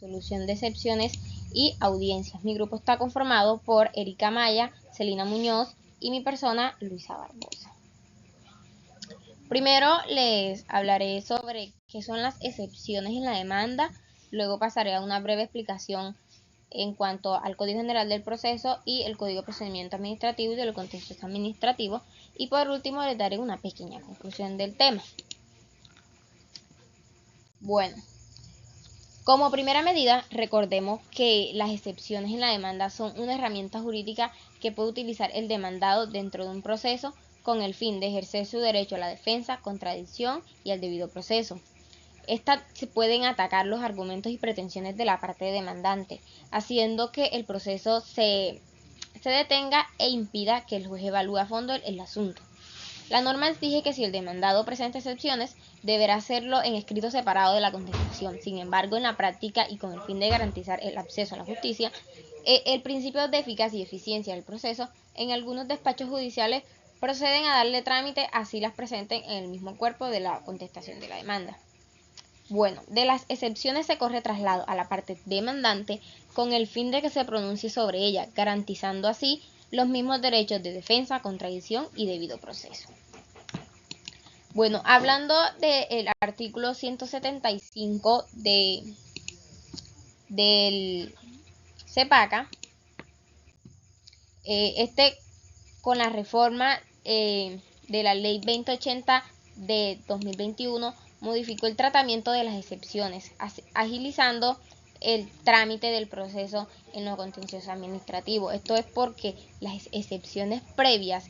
resolución de excepciones y audiencias. Mi grupo está conformado por Erika Maya, Celina Muñoz y mi persona, Luisa Barbosa. Primero les hablaré sobre qué son las excepciones en la demanda, luego pasaré a una breve explicación en cuanto al Código General del Proceso y el Código de Procedimiento Administrativo y de lo contencioso administrativo, y por último les daré una pequeña conclusión del tema. Bueno, como primera medida, recordemos que las excepciones en la demanda son una herramienta jurídica que puede utilizar el demandado dentro de un proceso con el fin de ejercer su derecho a la defensa, contradicción y al debido proceso. Estas se pueden atacar los argumentos y pretensiones de la parte demandante, haciendo que el proceso se detenga e impida que el juez evalúe a fondo el asunto. La norma exige que si el demandado presenta excepciones, deberá hacerlo en escrito separado de la contestación. Sin embargo, en la práctica y con el fin de garantizar el acceso a la justicia, el principio de eficacia y eficiencia del proceso, en algunos despachos judiciales proceden a darle trámite así las presenten en el mismo cuerpo de la contestación de la demanda. Bueno, de las excepciones se corre traslado a la parte demandante con el fin de que se pronuncie sobre ella, garantizando así los mismos derechos de defensa, contradicción y debido proceso. Bueno, hablando del artículo 175 del CEPACA, con la reforma de la Ley 2080 de 2021 modificó el tratamiento de las excepciones, agilizando el trámite del proceso en lo contencioso administrativo. Esto es porque las excepciones previas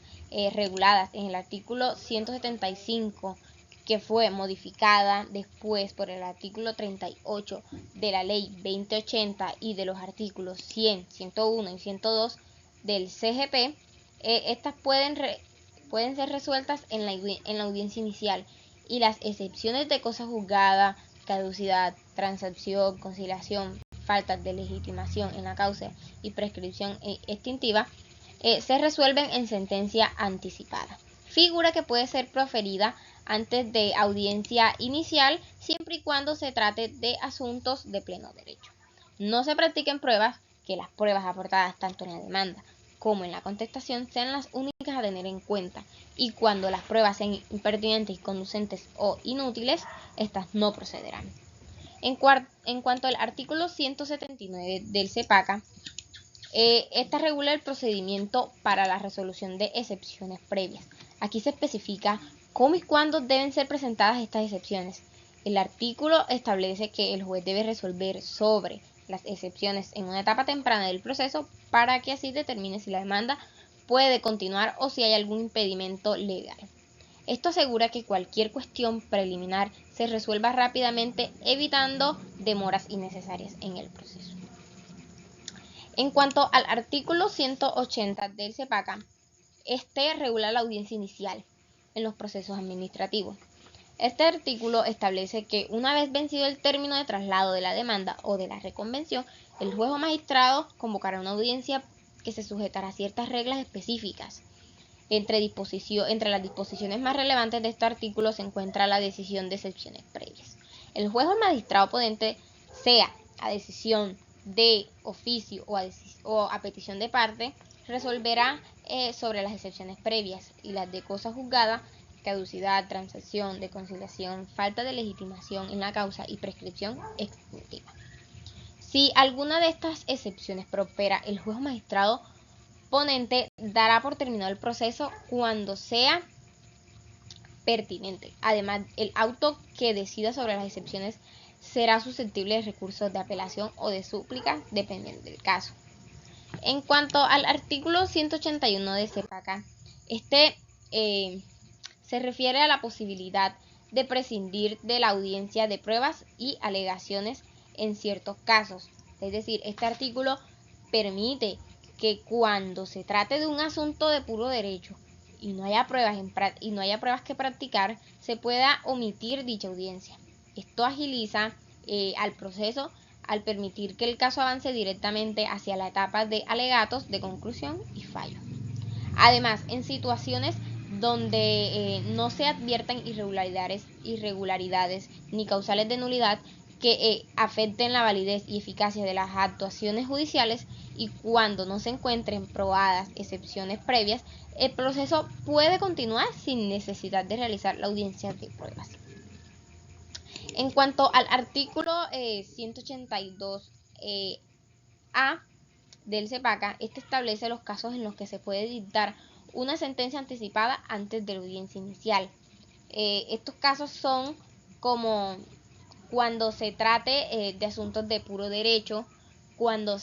reguladas en el artículo 175, que fue modificada después por el artículo 38 de la Ley 2080 y de los artículos 100, 101 y 102 del CGP, estas pueden ser resueltas en la audiencia inicial, y las excepciones de cosa juzgada, caducidad, transacción, conciliación, falta de legitimación en la causa y prescripción extintiva se resuelven en sentencia anticipada, figura que puede ser proferida antes de audiencia inicial siempre y cuando se trate de asuntos de pleno derecho. No se practiquen pruebas que las pruebas aportadas tanto en la demanda como en la contestación sean las únicas a tener en cuenta, y cuando las pruebas sean impertinentes, conducentes o inútiles, estas no procederán. En cuanto al artículo 179 del CEPACA, esta regula el procedimiento para la resolución de excepciones previas. Aquí se especifica cómo y cuándo deben ser presentadas estas excepciones. El artículo establece que el juez debe resolver sobre las excepciones en una etapa temprana del proceso para que así determine si la demanda puede continuar o si hay algún impedimento legal. Esto asegura que cualquier cuestión preliminar se resuelva rápidamente, evitando demoras innecesarias en el proceso. En cuanto al artículo 180 del CEPACA, este regula la audiencia inicial en los procesos administrativos. Este artículo establece que una vez vencido el término de traslado de la demanda o de la reconvención, el juez o magistrado convocará una audiencia que se sujetará a ciertas reglas específicas. Entre las disposiciones más relevantes de este artículo se encuentra la decisión de excepciones previas. El juez o magistrado ponente, sea a decisión de oficio o a petición de parte, resolverá sobre las excepciones previas y las de cosa juzgada, caducidad, transacción, de conciliación, falta de legitimación en la causa y prescripción extintiva. Si alguna de estas excepciones prospera, el juez o magistrado ponente dará por terminado el proceso cuando sea pertinente. Además, el auto que decida sobre las excepciones será susceptible de recursos de apelación o de súplica, dependiendo del caso. En cuanto al artículo 181 de CEPACA, se refiere a la posibilidad de prescindir de la audiencia de pruebas y alegaciones en ciertos casos. Es decir, este artículo permite que cuando se trate de un asunto de puro derecho y no haya pruebas que practicar, se pueda omitir dicha audiencia. Esto agiliza al proceso al permitir que el caso avance directamente hacia la etapa de alegatos, de conclusión y fallo. Además, en situaciones donde no se adviertan irregularidades ni causales de nulidad, que afecten la validez y eficacia de las actuaciones judiciales, y cuando no se encuentren probadas excepciones previas, el proceso puede continuar sin necesidad de realizar la audiencia de pruebas. En cuanto al artículo 182A del CEPACA, este establece los casos en los que se puede dictar una sentencia anticipada antes de la audiencia inicial. Estos casos son como cuando se trate de asuntos de puro derecho, cuando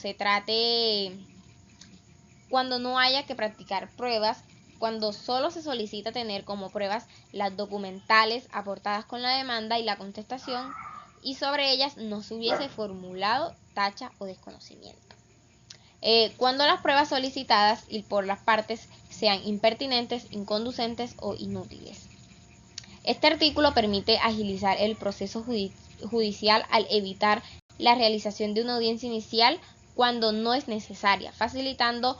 no haya que practicar pruebas, cuando solo se solicita tener como pruebas las documentales aportadas con la demanda y la contestación, y sobre ellas no se hubiese formulado tacha o desconocimiento. Cuando las pruebas solicitadas y por las partes sean impertinentes, inconducentes o inútiles. Este artículo permite agilizar el proceso judicial al evitar la realización de una audiencia inicial cuando no es necesaria, facilitando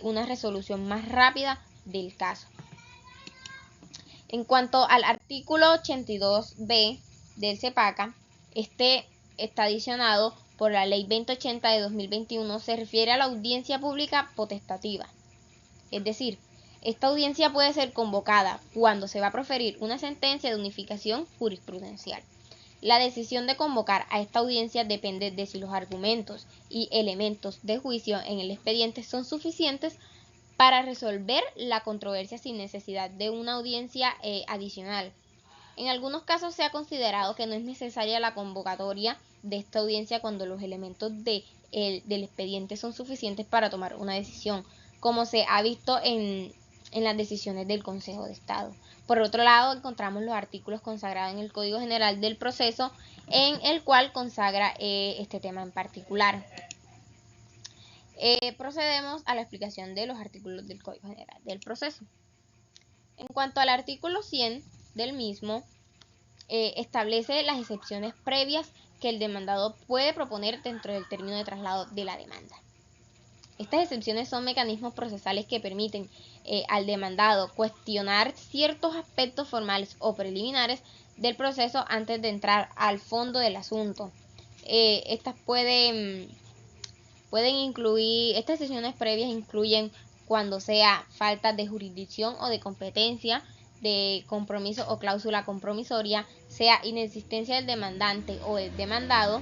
una resolución más rápida del caso. En cuanto al artículo 82B del CEPACA, este está adicionado por la Ley 2080 de 2021, se refiere a la audiencia pública potestativa. Es decir, esta audiencia puede ser convocada cuando se va a proferir una sentencia de unificación jurisprudencial. La decisión de convocar a esta audiencia depende de si los argumentos y elementos de juicio en el expediente son suficientes para resolver la controversia sin necesidad de una audiencia adicional. En algunos casos se ha considerado que no es necesaria la convocatoria de esta audiencia cuando los elementos del expediente son suficientes para tomar una decisión, como se ha visto en las decisiones del Consejo de Estado. Por otro lado, encontramos los artículos consagrados en el Código General del Proceso, en el cual consagra este tema en particular. Procedemos a la explicación de los artículos del Código General del Proceso. En cuanto al artículo 100 del mismo, establece las excepciones previas que el demandado puede proponer dentro del término de traslado de la demanda. Estas excepciones son mecanismos procesales que permiten al demandado cuestionar ciertos aspectos formales o preliminares del proceso antes de entrar al fondo del asunto. Estas excepciones previas incluyen cuando sea falta de jurisdicción o de competencia, de compromiso o cláusula compromisoria, sea inexistencia del demandante o del demandado,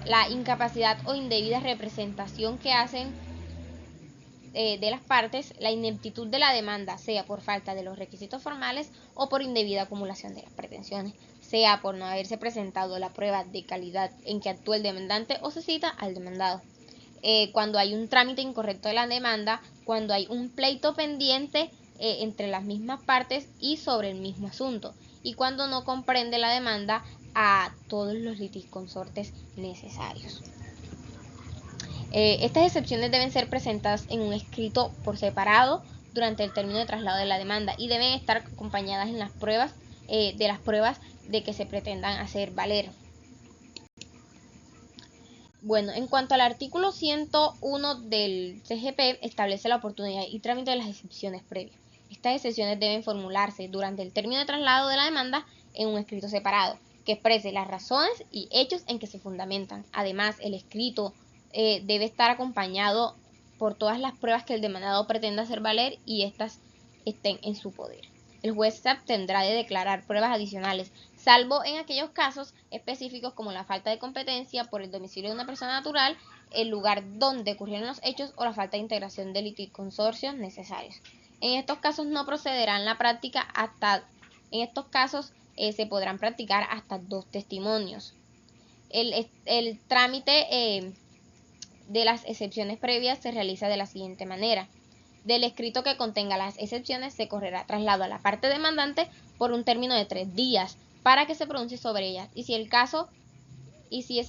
la incapacidad o indebida representación que hacen de las partes, la ineptitud de la demanda, sea por falta de los requisitos formales o por indebida acumulación de las pretensiones, sea por no haberse presentado la prueba de calidad en que actúa el demandante o se cita al demandado. Cuando hay un trámite incorrecto de la demanda, cuando hay un pleito pendiente entre las mismas partes y sobre el mismo asunto, y cuando no comprende la demanda a todos los litisconsortes necesarios. Estas excepciones deben ser presentadas en un escrito por separado durante el término de traslado de la demanda y deben estar acompañadas en las pruebas de que se pretendan hacer valer. Bueno, en cuanto al artículo 101 del CGP, establece la oportunidad y trámite de las excepciones previas. Estas excepciones deben formularse durante el término de traslado de la demanda en un escrito separado, que exprese las razones y hechos en que se fundamentan. Además, el escrito debe estar acompañado por todas las pruebas que el demandado pretenda hacer valer y éstas estén en su poder. El juez se abstendrá de declarar pruebas adicionales, salvo en aquellos casos específicos como la falta de competencia por el domicilio de una persona natural, el lugar donde ocurrieron los hechos o la falta de integración de litisconsorcios necesarios. En estos casos no procederán la práctica se podrán practicar hasta 2 testimonios. El trámite de las excepciones previas se realiza de la siguiente manera. Del escrito que contenga las excepciones se correrá traslado a la parte demandante por un término de 3 días para que se pronuncie sobre ellas y si es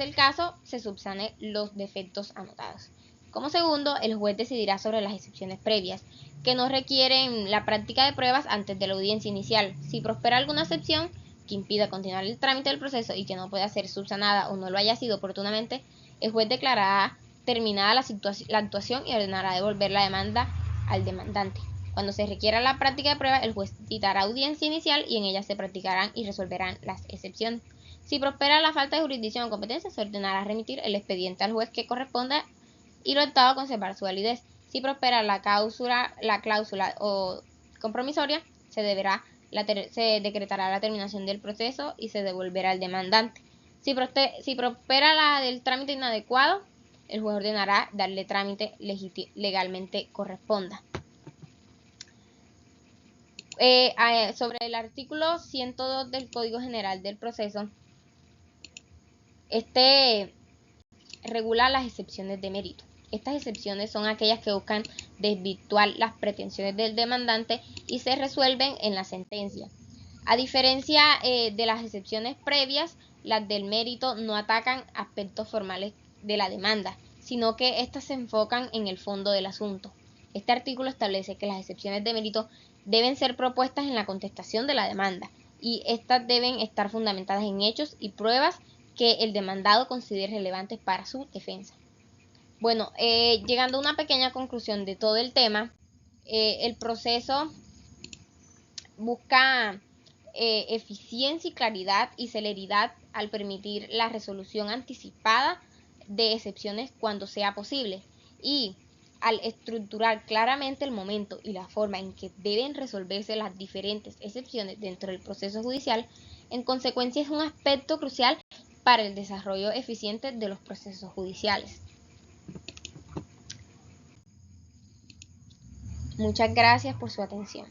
el caso, se subsane los defectos anotados. Como segundo, el juez decidirá sobre las excepciones previas, que no requieren la práctica de pruebas antes de la audiencia inicial. Si prospera alguna excepción que impida continuar el trámite del proceso y que no pueda ser subsanada o no lo haya sido oportunamente, el juez declarará terminada la actuación y ordenará devolver la demanda al demandante. Cuando se requiera la práctica de pruebas, el juez citará audiencia inicial y en ella se practicarán y resolverán las excepciones. Si prospera la falta de jurisdicción o competencia, se ordenará remitir el expediente al juez que corresponda y lo octavo, conservar su validez. Si prospera la cláusula o compromisoria, se decretará la terminación del proceso y se devolverá al demandante. Si prospera la del trámite inadecuado, el juez ordenará darle trámite legalmente corresponda. Sobre el artículo 102 del Código General del Proceso, este regula las excepciones de mérito. Estas excepciones son aquellas que buscan desvirtuar las pretensiones del demandante y se resuelven en la sentencia. A diferencia de las excepciones previas, las del mérito no atacan aspectos formales de la demanda, sino que éstas se enfocan en el fondo del asunto. Este artículo establece que las excepciones de mérito deben ser propuestas en la contestación de la demanda y estas deben estar fundamentadas en hechos y pruebas que el demandado considere relevantes para su defensa. Bueno, llegando a una pequeña conclusión de todo el tema, el proceso busca eficiencia y claridad y celeridad al permitir la resolución anticipada de excepciones cuando sea posible y al estructurar claramente el momento y la forma en que deben resolverse las diferentes excepciones dentro del proceso judicial, en consecuencia es un aspecto crucial para el desarrollo eficiente de los procesos judiciales. Muchas gracias por su atención.